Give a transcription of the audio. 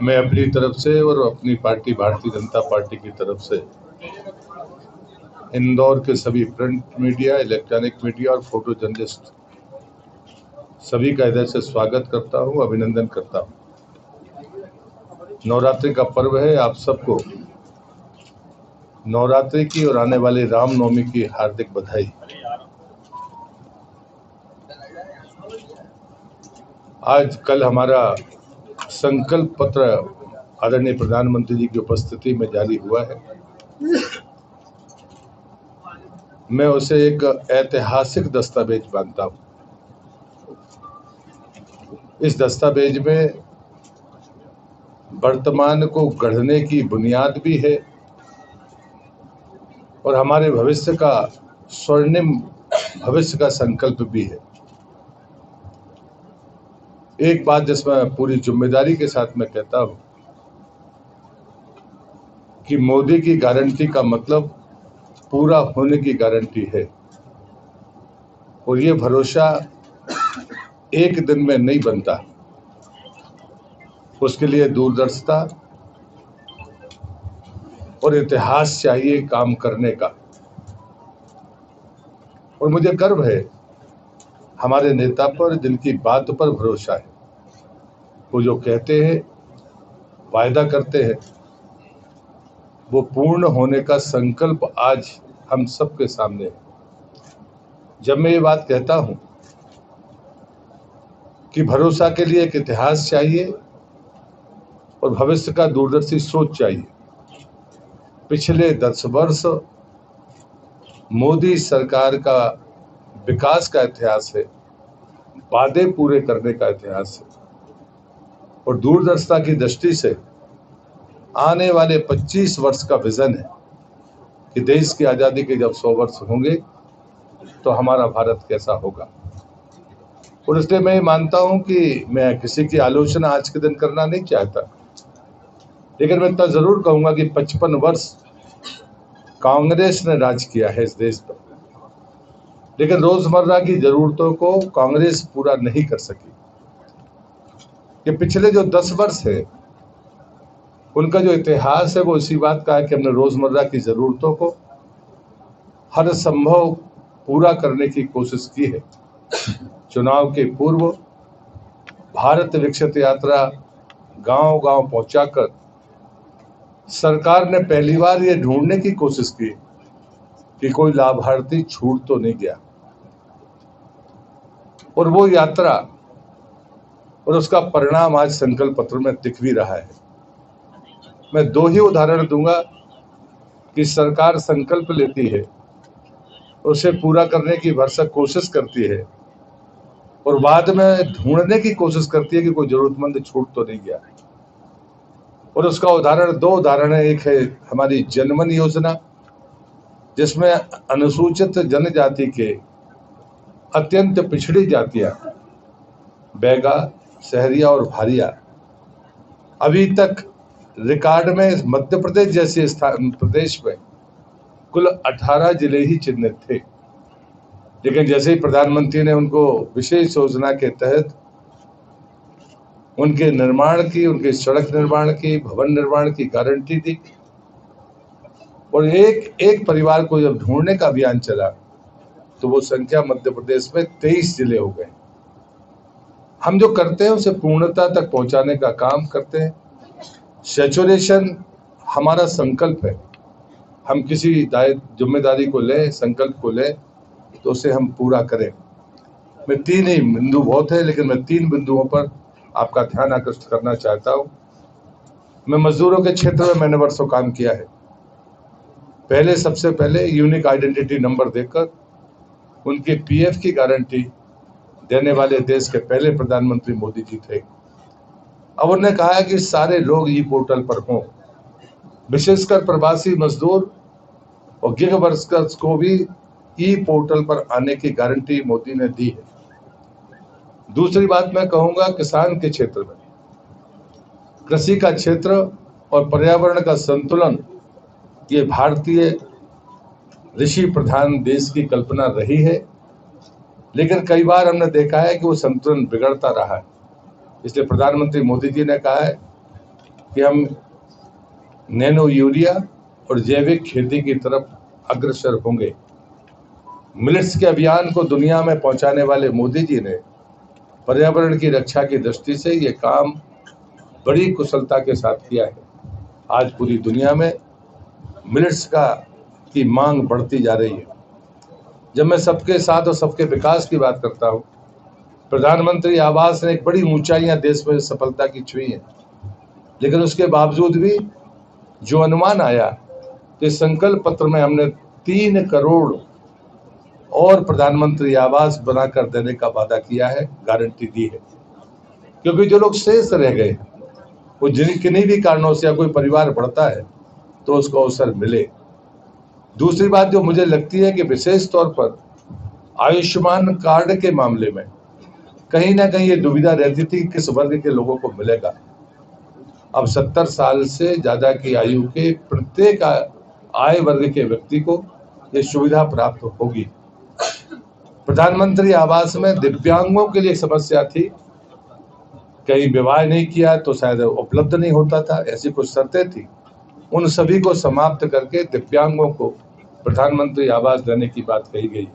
मैं अपनी तरफ से और अपनी पार्टी भारतीय जनता पार्टी की तरफ से इंदौर के सभी प्रिंट मीडिया, इलेक्ट्रॉनिक मीडिया और फोटो जर्नलिस्ट सभी का हृदय से स्वागत करता हूं, अभिनंदन करता हूं। नवरात्रि का पर्व है। आप सबको नवरात्रि की और आने वाली रामनवमी की हार्दिक बधाई। आज कल हमारा संकल्प पत्र आदरणीय प्रधानमंत्री जी की उपस्थिति में जारी हुआ है। मैं उसे एक ऐतिहासिक दस्तावेज मानता हूं। इस दस्तावेज में वर्तमान को गढ़ने की बुनियाद भी है और हमारे भविष्य का स्वर्णिम भविष्य का संकल्प भी है। एक बात जिसमें पूरी जिम्मेदारी के साथ मैं कहता हूं कि मोदी की गारंटी का मतलब पूरा होने की गारंटी है और ये भरोसा एक दिन में नहीं बनता। उसके लिए दूरदर्शिता और इतिहास चाहिए काम करने का। और मुझे गर्व है हमारे नेता पर, जिनकी बात पर भरोसा है। वो जो कहते हैं, वायदा करते हैं, वो पूर्ण होने का संकल्प आज हम सबके सामने है। जब मैं ये बात कहता हूं कि भरोसा के लिए एक इतिहास चाहिए और भविष्य का दूरदर्शी सोच चाहिए, पिछले 10 वर्ष मोदी सरकार का विकास का इतिहास है, वादे पूरे करने का इतिहास है और दूरदर्शिता की दृष्टि से आने वाले 25 वर्ष का विजन है कि देश की आजादी के जब 100 वर्ष होंगे तो हमारा भारत कैसा होगा। और इसलिए मैं मानता हूं कि मैं किसी की आलोचना आज के दिन करना नहीं चाहता, लेकिन मैं इतना जरूर कहूंगा कि 55 वर्ष कांग्रेस ने राज किया है इस देश पर, लेकिन रोजमर्रा की जरूरतों को कांग्रेस पूरा नहीं कर सकी। ये पिछले जो 10 वर्ष है उनका जो इतिहास है वो इसी बात का है कि हमने रोजमर्रा की जरूरतों को हर संभव पूरा करने की कोशिश की है। चुनाव के पूर्व भारत विकसित यात्रा गांव गांव पहुंचाकर सरकार ने पहली बार ये ढूंढने की कोशिश की कि कोई लाभार्थी छूट तो नहीं गया, और वो यात्रा और उसका परिणाम आज संकल्प पत्र में दिख भी रहा है। मैं 2 ही उदाहरण दूंगा कि सरकार संकल्प लेती है, उसे पूरा करने की भरसक कोशिश करती है और बाद में ढूंढने की कोशिश करती है कि कोई जरूरतमंद छूट तो नहीं गया। और उसका उदाहरण 2 उदाहरण है। एक है हमारी जनमन योजना, जिसमें अनुसूचित जनजाति के अत्यंत पिछड़ी जातियां बैगा, सहरिया और भारिया अभी तक रिकॉर्ड में मध्य प्रदेश जैसे प्रदेश में कुल 18 जिले ही चिन्हित थे, लेकिन जैसे ही प्रधानमंत्री ने उनको विशेष योजना के तहत उनके निर्माण की, उनके सड़क निर्माण की, भवन निर्माण की गारंटी दी और एक एक परिवार को जब ढूंढने का अभियान चला तो वो संख्या मध्य प्रदेश में 23 जिले हो गए। हम जो करते हैं उसे पूर्णता तक पहुंचाने का काम करते हैं। सैचुरेशन हमारा संकल्प है। हम किसी जिम्मेदारी को लें, संकल्प को लें तो उसे हम पूरा करें। मैं 3 ही बिंदु बहुत है, लेकिन मैं 3 बिंदुओं पर आपका ध्यान आकृष्ट करना चाहता हूं। मैं मजदूरों के क्षेत्र में मैंने वर्षों काम किया है। सबसे पहले यूनिक आइडेंटिटी नंबर देकर उनके पीएफ की गारंटी देने वाले देश के पहले प्रधानमंत्री मोदी जी थे। अब उन्होंने कहा है कि सारे लोग ई पोर्टल पर हों, विशेषकर प्रवासी मजदूर और गिग वर्कर्स को भी ई पोर्टल पर आने की गारंटी मोदी ने दी है। दूसरी बात मैं कहूंगा, किसान के क्षेत्र में कृषि का क्षेत्र और पर्यावरण का संतुलन, ये भारतीय ऋषि प्रधान देश की कल्पना रही है, लेकिन कई बार हमने देखा है कि वो संतुलन बिगड़ता रहा है। इसलिए प्रधानमंत्री मोदी जी ने कहा है कि हम नैनो यूरिया और जैविक खेती की तरफ अग्रसर होंगे। मिलेट्स के अभियान को दुनिया में पहुंचाने वाले मोदी जी ने पर्यावरण की रक्षा की दृष्टि से ये काम बड़ी कुशलता के साथ किया है। आज पूरी दुनिया में मिलेट्स की मांग बढ़ती जा रही है। जब मैं सबके साथ और सबके विकास की बात करता हूँ, प्रधानमंत्री आवास ने एक बड़ी ऊंचाइयां देश में सफलता की छुई हैं, लेकिन उसके बावजूद भी जो अनुमान आया कि संकल्प पत्र में हमने 3 करोड़ और प्रधानमंत्री आवास बनाकर देने का वादा किया है, गारंटी दी है। क्योंकि जो लोग शेष रह गए, वो किन्हीं भी कारणों से या कोई परिवार बढ़ता है तो उसको अवसर मिले। दूसरी बात जो मुझे लगती है कि विशेष तौर पर आयुष्मान कार्ड के मामले में कहीं ना कहीं ये दुविधा रहती थी किस वर्ग के लोगों को मिलेगा। अब 70 साल से ज्यादा की आयु के प्रत्येक आय वर्ग के व्यक्ति को ये सुविधा प्राप्त होगी। प्रधानमंत्री आवास में दिव्यांगों के लिए समस्या थी, कहीं विवाह नहीं किया तो शायद उपलब्ध नहीं होता था, ऐसी कुछ शर्तें थी। उन सभी को समाप्त करके दिव्यांगों को प्रधानमंत्री आवास देने की बात कही गई।